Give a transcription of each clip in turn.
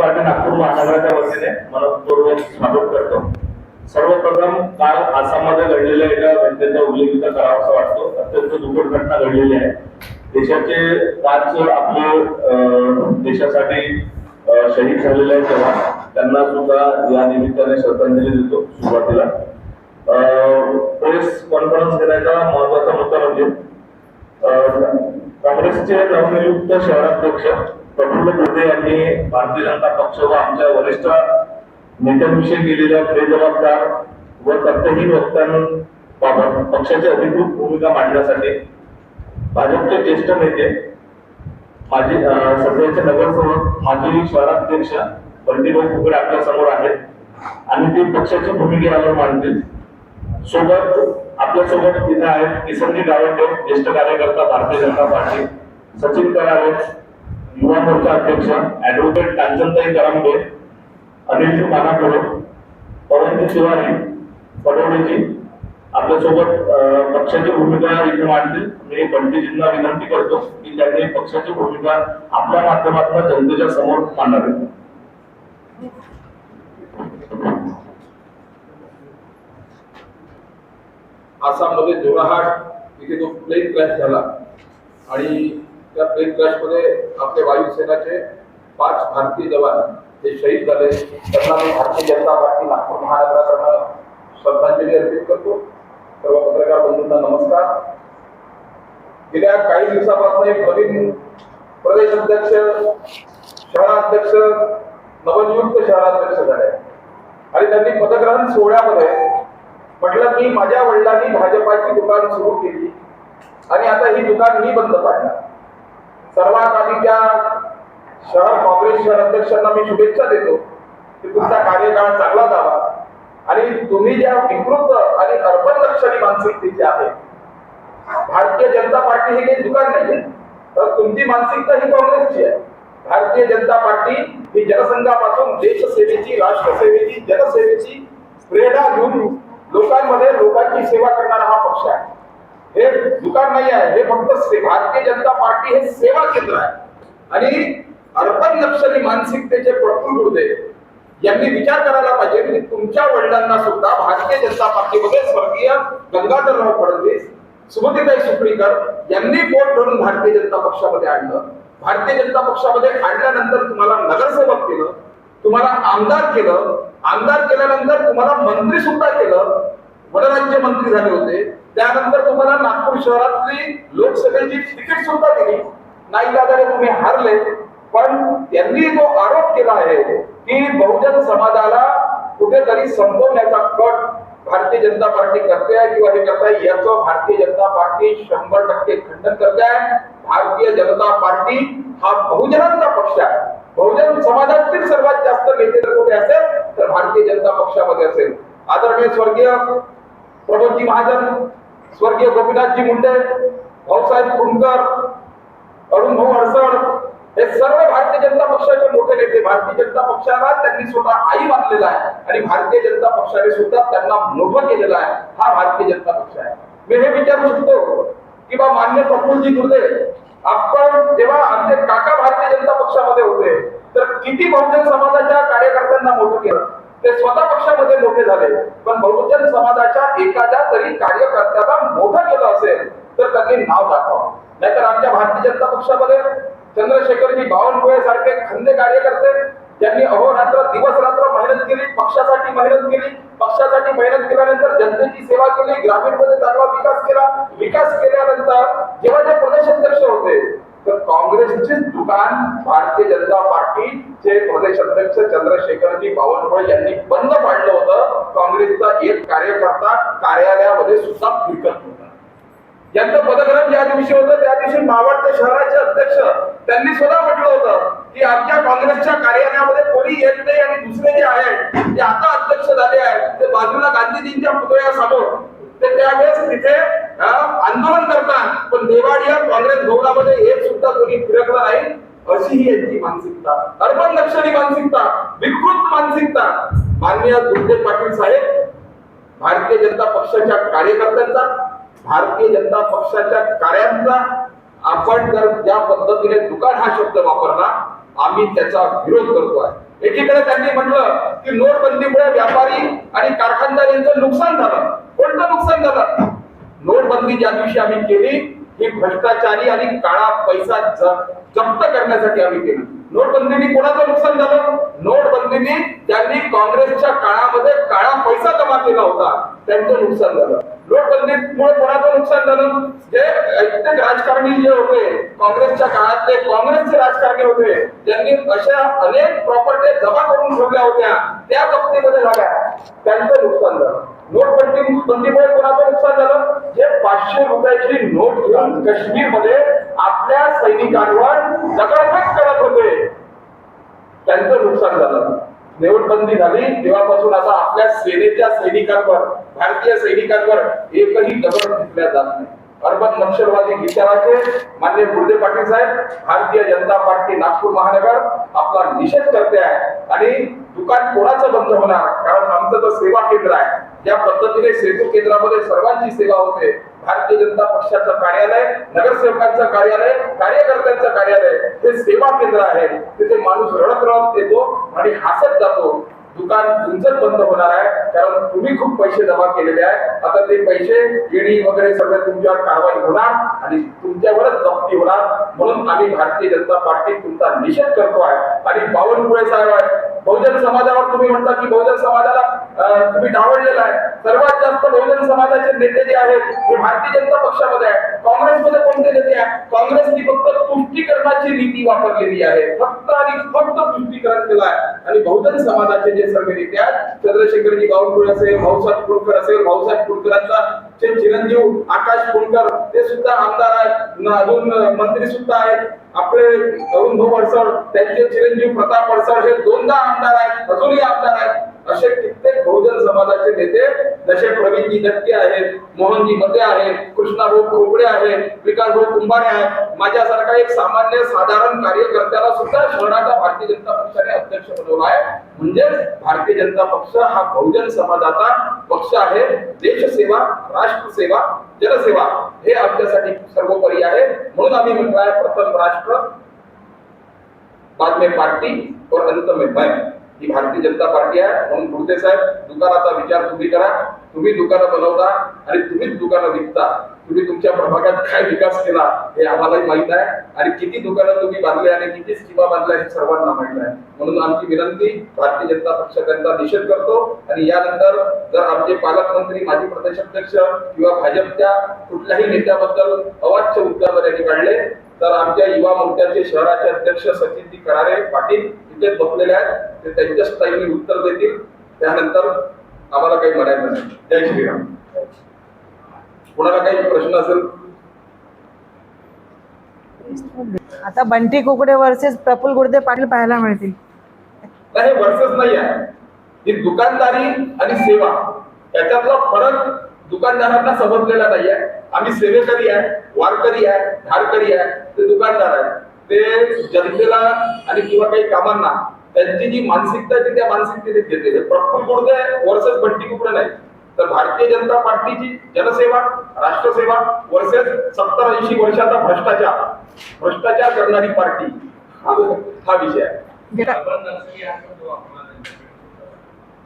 Party Nagpur महानगराच्या वतीने मनपूर्वक स्वागत करतो. सर्वप्रथम काल आसाममध्ये घडलेल्या एका घटनेचा उल्लेख करावासा वाटतो. अत्यंत दुःखद घटना घडलेली आहे. देशाचे 5 आपले देशासाठी शहीद झालेले आहेत जवान, त्यांना सुद्धा या निमित्ताने श्रद्धांजली देतो. सुरुवातीला प्रेस कॉन्फरन्स घेण्याचा महत्वाचा मुद्दा म्हणजे काँग्रेसचे नवनियुक्त शहराध्यक्ष प्रफुल्ल पटेल यांनी भारतीय जनता पक्ष व आमच्या वरिष्ठ नेत्यांविषयी केलेल्या बेजबाबदार व तथ्यहीन वक्तव्यांबाबत पक्षाची अधिकृत भूमिका मांडण्यासाठी भाजपचे ज्येष्ठ नेते माजी सध्याचे नगरसेवक माजी शहराध्यक्ष बंटीभाऊ फुकरे आपल्या समोर आहेत आणि ते पक्षाची भूमिका यावर मांडतील. सोबत आपल्यासोबत इथे आहेत किसनजी गावंडे, ज्येष्ठ कार्यकर्ता भारतीय जनता पार्टी, सचिन करारे युवा मोर्चा अध्यक्ष, ऍडव्होकेट कांचनताई करंबे, अनिलजी मानापुरे, पवनजी तिवारी, पडोळेजी आपल्यासोबत पक्षाची भूमिका इथे मांडतील. मी बंटीजींना विनंती करतो की त्यांनी पक्षाची भूमिका आपल्या माध्यमातून जनतेच्या समोर मांडावी. आसाममध्ये जोरहाट इथे जो प्लेन क्रॅश झाला आणि त्या प्लेन क्रॅश मध्ये आपले वायुसेनाचे 5 भारतीय जवान हे शहीद झाले. त्यांना मी भारतीय जनता पार्टी नागपूर महानगराकडून श्रद्धांजली अर्पित करतो. सर्व पत्रकार बंधूंना नमस्कार. गेल्या काही दिवसापासून एक नवीन प्रदेश अध्यक्ष, शहराध्यक्ष, नवनियुक्त शहराध्यक्ष झाले आणि त्यांनी पदग्रहण सोहळ्यामध्ये म्हटलं की माझ्या वडिलांनी भाजपाची दुकान सुरू केली आणि आता ही दुकान मी बंद पाडणार. सर्वात आधी त्या शहर काँग्रेस शहर अध्यक्षांना मी शुभेच्छा देतो की तुमचा कार्यकाळ चांगला जावा आणि तुम्ही ज्या विकृत आणि अर्बन लक्षणी मानसिकतेची आहे, भारतीय जनता पार्टी हे काही दुकान नाहीये, तर तुमची मानसिकता ही काँग्रेसची आहे. भारतीय जनता पार्टी ही जनसंघापासून देशसेवेची, राष्ट्रसेवेची, जनसेवेची प्रेरणा घेऊन लोकांमध्ये लोकांची सेवा करणारा हा पक्ष आहे. हे दुकान नाही आहे, हे फक्त भारतीय जनता पार्टी हे सेवा केंद्र आहे. आणि अर्बन लक्षणी मानसिकतेचे प्रफुल्ल गुरुदेव यांनी विचार करायला पाहिजे की तुमच्या वडिलांना सुद्धा भारतीय जनता पार्टीमध्ये स्वर्गीय गंगाधरराव फडणवीस, सुमतीताई सुप्रीकर यांनी पोट धरून भारतीय जनता पक्षामध्ये आणलं. भारतीय जनता पक्षामध्ये आणल्यानंतर तुम्हाला नगरसेवक केलं, तुम्हाला आमदार केलं, आमदार केल्यानंतर तुम्हाला मंत्री सुद्धा केलं, वनराज्य मंत्री झाले होते. त्यानंतर तुम्हाला नागपूर शहरातली लोकसभेची तिकीट सुद्धा दिली. नाईलाजाने तुम्ही हारले. पण त्यांनी जो आरोप केला आहे की बहुजन समाजाला कुठेतरी संपवण्याचा कट भारतीय जनता पार्टी करते आहे किंवा हे करताय, याचं भारतीय जनता पार्टी 100% खंडन करते आहे. भारतीय जनता पार्टी हा बहुजनांचा पक्ष आहे. बहुजन समाजातील सर्वात जास्त नेते जर कोणी असेल तर भारतीय जनता पक्षामध्ये असेल. आदरणीय स्वर्गीय प्रमोदजी महाजन, स्वर्गीय गोपीनाथजी मुंडे, भाऊसाहेब कुंडकर, अरुण भाऊ अडसड हे सर्व भारतीय जनता पक्षाचे मोठे नेते. भारतीय जनता पक्षाला त्यांनी स्वतः आई मानलेला आहे आणि भारतीय जनता पक्षाने सुद्धा त्यांना मोठं केलेलं आहे. हा भारतीय जनता पक्ष आहे. मी हे विचारू शकतो की बा मान्य प्रफुल्लजी गुरुदेव, आपण जेव्हा आमचे काका भारतीय जनता पक्षामध्ये होते तर किती बहुजन समाजाच्या कार्यकर्त्यांना मोठं केलं. ते स्वतः पक्षामध्ये मोठे झाले, पण बहुजन समाजाच्या एखाद्या तरी कार्यकर्त्याला मोठं केलं असेल तर त्यांनी नाव दाखवा. नाहीतर आमच्या भारतीय जनता पक्षामध्ये चंद्रशेखरजी बावनकुळे सारखे खंदे कार्यकर्ते ज्यांनी अहोरात्र दिवस रात्र मेहनत केली, पक्षासाठी मेहनत केली, पक्षासाठी मेहनत केल्यानंतर जनतेची सेवा केली, ग्रामीणमध्ये चांगला विकास केला. विकास केल्यानंतर जेव्हा जे प्रदेश अध्यक्ष होते तर काँग्रेसचे दुकान भारतीय जनता पार्टीचे प्रदेश अध्यक्ष चंद्रशेखरजी बावनकुळे यांनी बंद पाडलं होतं. काँग्रेसचा एक कार्यकर्ता कार्यालयामध्ये सुद्धा फिरकत होता. यांचं पदग्रहण ज्या दिवशी होतं त्या दिवशी मावळते शहराचे अध्यक्ष त्यांनी स्वतः म्हटलं होतं की आमच्या काँग्रेसच्या कार्यालयामध्ये कोणी येत नाही आणि दुसरे जे आहेत ते आता अध्यक्ष झाले आहेत ते बाजूला गांधीजींच्या पुतळ्यासमोर ते त्यावेळेस तिथे आंदोलन करतात, पण देवाडिया काँग्रेस भवनामध्ये एक सुद्धा कोणी फिरकलं नाही. अशी ही यांची मानसिकता, अर्बन लक्षणी मानसिकता, विकृत मानसिकता. माननीय गुरुदेव पाटील साहेब, भारतीय जनता पक्षाच्या कार्यकर्त्यांचा, भारतीय जनता पक्षाच्या कार्यांचा आपण जर ज्या पद्धतीने दुकान हा शब्द वापरला, आम्ही त्याचा विरोध करतो आहे. एकीकडे त्यांनी म्हटलं की नोटबंदीमुळे व्यापारी आणि कारखानदार यांचं नुकसान झालं. कोणतं नुकसान झालं? नोटबंदी ज्या दिवशी आम्ही केली ही भ्रष्टाचारी आणि काळा पैसा जप्त करण्यासाठी आम्ही केली. नोटबंदीने कोणाचं नुकसान झालं? नोटबंदीने ज्यांनी काँग्रेसच्या काळामध्ये काळा पैसा जमा केला होता त्यांचं नुकसान झालं. नोटबंदीमुळे कोणाचं नुकसान झालं? जे ऐतिहासिक राजकारणी जे होते काँग्रेसच्या काळातले काँग्रेसचे राजकारणी होते ज्यांनी अशा अनेक प्रॉपर्टी जमा करून ठेवल्या होत्या त्या जप्तीमध्ये झाल्या त्यांचं नुकसान झालं. नोटबंदीमुळे कोणाचं नुकसान झालं? जे 500 रुपयाची नोट घेऊन काश्मीरमध्ये आपल्या सैनिकांवर दगडफेक करत होते त्यांचं नुकसान झालं. नोटबंदी झाली तेव्हापासून आता आपल्या सेनेच्या सैनिकांवर भारतीय सैनिकांवर एकही दगड फेकल्या जात नाही. अर्बन नक्षलवादी विचाराचे माननीय गुरुदेव पाटील साहेब भारतीय जनता पार्टी नागपूर महानगर आपला निषेध करते आहे. आणि दुकान कोणाचं बंद होणार? कारण आमचं तर सेवा केंद्र आहे. ज्या पद्धतीने सेतू केंद्रामध्ये सर्वांची सेवा होते, भारतीय जनता पक्षाचं कार्यालय, नगरसेवकांचं कार्यालय, कार्यकर्त्यांचं कार्यालय हे सेवा केंद्र आहे. तिथे माणूस रडत रडत येतो आणि हसत जातो. दुकान तुमचंच बंद होणार आहे कारण तुम्ही खूप पैसे जमा केलेले आहे. आता ते पैसे ईडी वगैरे सगळे तुमच्यावर कारवाई होणार आणि तुमच्यावरच जप्ती होणार. म्हणून आम्ही भारतीय जनता पार्टी तुमचा निषेध करतो आहे. आणि बावनकुळे साहेब आहे, बहुजन समाजावर तुम्ही म्हणता की बहुजन समाजाला तुम्ही डावळलेला आहे. सर्वात जास्त बहुजन समाजाचे नेते जे आहेत ते भारतीय जनता पक्षामध्ये आहे. काँग्रेसमध्ये कोणते नेते आहे? काँग्रेसनी फक्त तुष्टीकरणाची नीती वापरलेली आहे. फक्त आणि फक्त तुष्टीकरण केलं आहे. आणि बहुजन समाजाचे जे सर्व नेते आहेत चंद्रशेखरजी बावनकुळे असेल, भाऊसाहेब फुंडकर असेल, भाऊसाहेब फुंडकरांचा चिरंजीव आकाश फुंडकर ते सुद्धा आमदार आहेत, अजून मंत्री सुद्धा आहेत. आपले अरुण भाऊ अडसर त्यांचे चिरंजीव प्रताप अडसर हे दोनदा आमदार आहेत, अजूनही आमदार आहेत. असे कित्येक बहुजन समाजाचे नेते जसे प्रवीणजी दत्ते आहेत, मोहनजी मते आहेत, कृष्णाभाऊ खोपडे आहेत, विकासभाऊ कुंभारे आहेत. माझ्यासारखा एक सामान्य साधारण कार्यकर्त्याला सुद्धा शहराचा भारतीय जनता पक्षाने अध्यक्ष बनवला आहे. म्हणजे भारतीय जनता पक्ष हा बहुजन समाजाचा पक्ष आहे. देशसेवा, राष्ट्रसेवा, जनसेवा हे आमच्यासाठी सर्वोपरी आहे. म्हणून आम्ही म्हटलं आहे प्रथम राष्ट्र बाद में पार्टी और अंत में मैं. ही भारतीय जनता पार्टी आहे. म्हणून गुरुदेव साहेब दुकानाचा विचार तुम्ही करा. तुम्ही दुकानं बनवता आणि तुम्हीच दुकानं विकता. तुम्ही तुमच्या प्रभागात काय विकास केला हे आम्हालाही माहित आहे. आणि किती दुकानं तुम्ही बांधले आणि किती स्कीमा बांधल्या हे सर्वांना माहित आहे. म्हणून आमची विनंती भारतीय जनता पक्ष त्यांचा निषेध करतो. आणि यानंतर जर आमचे पालकमंत्री, माजी प्रदेश अध्यक्ष किंवा भाजपच्या कुठल्याही नेत्याबद्दल अवाच्य उद्गार यांनी काढले तर आमच्या युवा मोर्चाचे शहराचे अध्यक्ष सचिनजी करारे पाटील इथेच बसलेले आहेत. ते त्यांच्या स्टाईलने उत्तर देतील. त्यानंतर आम्हाला काही म्हणायचं नाही. जय श्रीराम. कोणाला काही प्रश्न असेल? आता बंटी कुकडे वर्सेस प्रफुल्ल गुरुदेव पाटील पाहायला मिळतील. नाही, वर्सेस नाही आहे. ही दुकानदारी आणि सेवा याच्यातला फरक दुकानदारांना समजलेला नाही आहे. आम्ही सेवेकरी आहे, वारकरी आहे, धारकरी आहे. ते दुकानदार आहे. ते जनतेला आणि किंवा काही कामांना त्यांची जी मानसिकता आहे त्या मानसिकतेने घेते. प्रफुल्ल गुरुदेव वर्सेस बंटी कुकडे नाही तर भारतीय जनता पार्टीची जनसेवा, राष्ट्रसेवा वर्सेस 70-80 वर्षाचा भ्रष्टाचार करणारी पार्टी हा विषय आहे.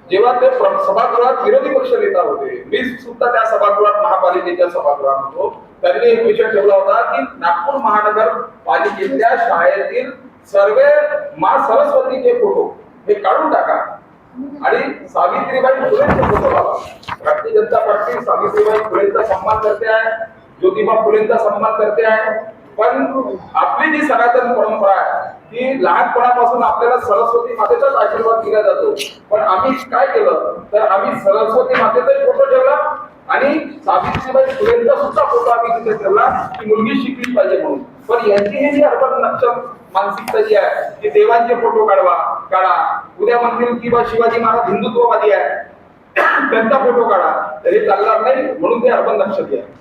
जेव्हा ते सभागृहात विरोधी पक्ष नेता होते, मी सुद्धा त्या सभागृहात महापालिकेच्या सभागृहात होतो, त्यांनी एक विषय ठेवला होता की नागपूर महानगर पालिकेच्या शाळेतील सर्व माँ सरस्वतीचे फोटो हे काढून टाका आणि सावित्रीबाई फुलेंचे फोटो लावा. भारतीय जनता पार्टी सावित्रीबाई फुलेंचा सन्मान करते आहे, ज्योतिबा फुलेंचा सन्मान करते आहे. पण आपली जी सनातन परंपरा आहे की लहानपणापासून आपल्याला सरस्वती मातेचाच आशीर्वाद दिला जातो. पण आम्ही काय केलं तर आम्ही सरस्वती मातेचाही फोटो ठेवला आणि सावित्रीबाई फुलेंचा सुद्धा फोटो आम्ही तिथे ठेवला की मुलगी शिकली पाहिजे म्हणून. पण यांची ही जी अर्बन नक्षल मानसिकता जी आहे की देवांचे फोटो काढा, उद्या म्हणतील की बा शिवाजी महाराज हिंदुत्ववादी आहे त्यांचा फोटो काढा, तर हे चालणार नाही. म्हणून ते अर्बन नक्षली आहे.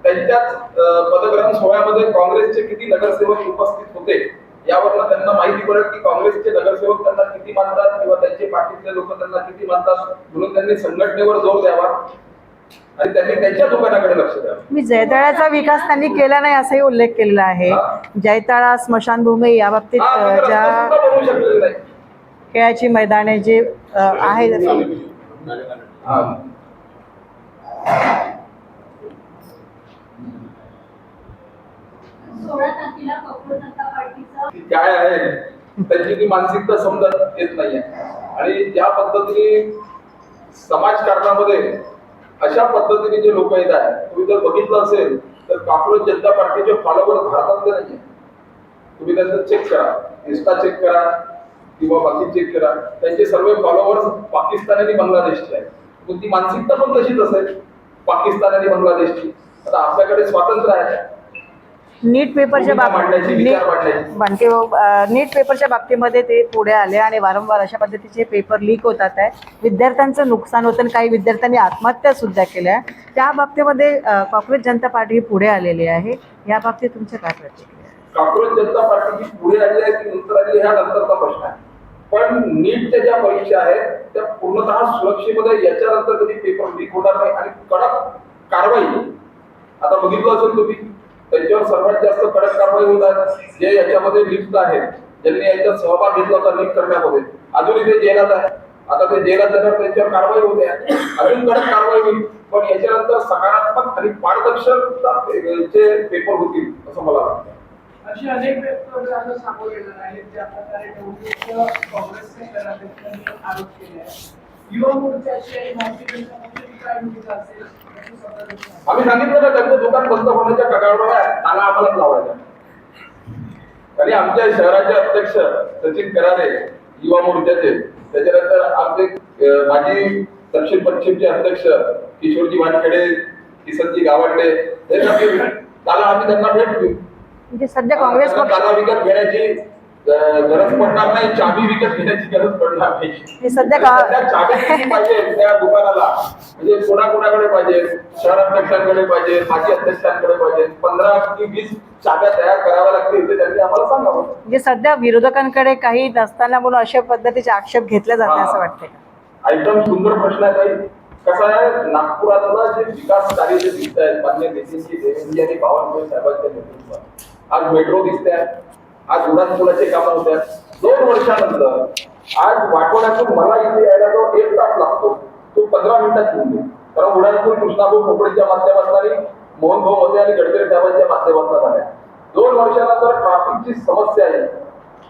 त्यांच्याच पदग्रहण सोहळ्यामध्ये काँग्रेसचे किती नगरसेवक उपस्थित होते यावरनं त्यांना माहिती पडेल की काँग्रेसचे नगरसेवक त्यांना किती मानतात किंवा त्यांचे पार्टीतले लोक त्यांना किती मानतात. म्हणून त्यांनी संघटनेवर जोर द्यावा. आणि त्यांनी त्यांच्या दुकानाकडे लक्ष द्यावं. मी जयतळ्याचा विकास त्यांनी केला नाही असाही उल्लेख केलेला आहे. जयतळा स्मशानभूमी या बाबतीत हा, मी तर ज्या रस्ता सुद्धा बनवू शकलेलं नाही. खेळाची मैदाने जे आहेत हा. ती काय आहे त्यांची ती मानसिकता समजत येत नाहीये आणि ज्या पद्धतीने समाजकारणामध्ये अशा पद्धतीने जे लोक येत आहेत, तुम्ही जर बघितलं असेल तर काँग्रेस जनता पार्टीचे फॉलोवर भारतातले नाहीये. तुम्ही त्यांचं चेक करा, इन्स्टा चेक करा किंवा बाकी चेक करा, त्यांचे सर्व फॉलोअर्स पाकिस्तान आणि बांगलादेशचे आहेत. पण ती मानसिकता पण तशीच असेल पाकिस्तान आणि बांगलादेशची. आता आपल्याकडे स्वातंत्र्य आहे, नीट पेपरच्या मांडण्याची, विचार मांडण्याची. नीट पेपरच्या बाबतीमध्ये ते पुढे आले आणि वारंवार अशा पद्धतीचे पेपर लीक होतात आहे. विद्यार्थ्यांचं नुकसान होतं आणि काही विद्यार्थ्यांनी आत्महत्या सुद्धा केल्या. त्या बाबतीमध्ये काँग्रेस जनता पार्टी पुढे आलेली आहे. या बाबतीत तुमचं काय प्रतिक्रिया आहे? काँग्रेस जनता पार्टीची पुढे आली आहे की नंतर आली ह्या नंतरचा प्रश्न आहे. पण नीटच्या ज्या परीक्षा आहेत त्या पूर्णतः सुरक्षेमध्ये याच्यानंतर कधी पेपर लीक होणार नाही आणि कडक कारवाई. आता बघितलं असेल तुम्ही त्यांच्यावर सर्वात जास्त कडक कारवाई होत आहे जे याच्यामध्ये लिप्त आहेत, ज्यांनी याच्यात सहभाग घेतला होता लीक करण्यामध्ये. अजूनही ते जेलात आहे. आता ते जेलात जाणार त्यांच्यावर कारवाई होते, अजून कडक कारवाई होईल. पण याच्यानंतर सकारात्मक आणि पारदर्शकचे पेपर होतील असं मला वाटतं. अशी अनेक पेपर आता सामोरे येणार आहेत ज्या प्रकारे काँग्रेसने शहराध्यक्षांनी आरोप केले आहे. युवा मोर्चाची आणि भारतीय जनता पक्षाची काय भूमिका असेल याची स्वतः आम्ही सांगितलं ना त्यांचं दुकान बंद होण्याच्या कगावर आहे, त्याला आम्हालाच लावायचा. आणि आमच्या शहराचे अध्यक्ष सचिन करारे युवा मोर्चाचे, त्याच्यानंतर आमचे माजी दक्षिण पश्चिमचे अध्यक्ष किशोरजी वानखेडे, किसनजी गावंडे, त्याला आम्ही त्यांना भेट देऊ. म्हणजे सध्या काँग्रेस पक्ष ताला विकत घेण्याची गरज पडणार नाही, चाबी विकत घेण्याची गरज पडणार नाही. सध्या चाबी किती पाहिजे त्या दुकानाला, म्हणजे कोणाकोणाकडे पाहिजे, शहर अध्यक्षांकडे पाहिजे, माजी अध्यक्षांकडे पाहिजे, 15 की 20 चाब्या तयार कराव्या लागतील ते त्यांनी आम्हाला सांगावं. म्हणजे सध्या विरोधकांकडे काही नसताना म्हणून अशा पद्धतीचे आक्षेप घेतले जाते असं वाटते का? एकदम सुंदर प्रश्न आहे ताई. कसं आहे, नागपुरातला जे विकास कार्य जे दिसत आहेत मान्य नितीनजी देवेंद्र आणि बावनकुळे साहेबांच्या नेतृत्वात, आज मेट्रो दिसते आहे, आज उड्डाणपुलाचे कामं होत आहेत. 2 वर्षानंतर आज वाटोळ्यातून मला इथे यायला जो 1 तास लागतो तो 15 मिनिटात होऊन जाईल. कारण उड्डाणपूल कृष्णापूर खोपडीच्या माध्यमातून आणि मोहनभाऊ मध्ये आणि गडकरी साहेबांच्या माध्यमातून झाल्या. 2 वर्षानंतर ट्रॅफिकची समस्या आहे,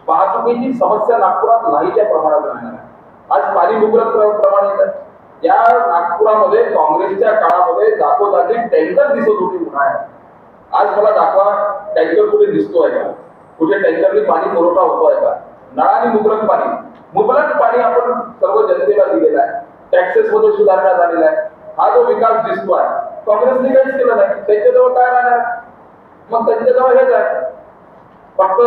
वाहतुकीची समस्या नागपुरात नाहीच्या प्रमाणात राहणार आहे. आज पाणी मुबलक प्रमाणात आहे. या नागपुरामध्ये काँग्रेसच्या काळामध्ये जागोजागी टँकर दिसत होती उन्हाळ्यात. आज मला दाखवा टँकर कुठे दिसतोय का, कुठे टँकरने पाणी पुरवठा होतोय का? नळाने मुबलक पाणी आपण सर्व जनतेला दिलेलं आहे. टॅक्सेस मध्ये सुधारणा झालेला आहे. हा जो विकास दिसतोय काँग्रेसने काहीच केलं नाही. त्यांच्याजवळ काय राहणार? मग त्यांच्याजवळ हेच आहे, फक्त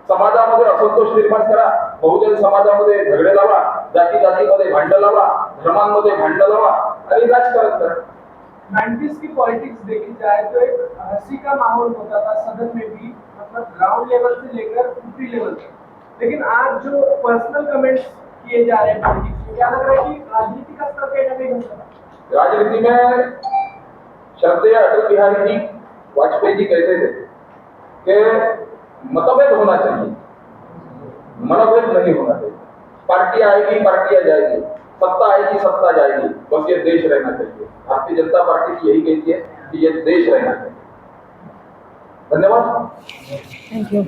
समाजामध्ये असंतोष निर्माण करा, बहुजन समाजामध्ये झगडे लावा, जाती जातीमध्ये भांडण लावा, धर्मांमध्ये भांडण लावा आणि राजकारण करा. 90s की पॉलिटिक्स देखी जाए तो एक हंसी का माहौल होता था सदन में भी, मतलब ग्राउंड लेवल से लेकर ऊपरी लेवल तक. लेकिन आज जो पर्सनल कमेंट्स किए जा रहे हैं पॉलिटिक्स में, क्या लग रहा है कि राजनीति का स्तर कहीं ना कहीं घट रहा है? राजनीति में श्रद्धेय अटल बिहारी जी वाजपेयी जी कहते थे कि मतभेद होना चाहिए, मनोभेद नहीं होना चाहिए. पार्टी आएगी, पार्टियां जाएगी, सत्ता आएगी, सत्ता जाएगी, बस ये देश रहना चाहिए. भारतीय जनता पार्टी की यही कहती है कि ये देश रहना चाहिए. धन्यवाद. थँक्यू.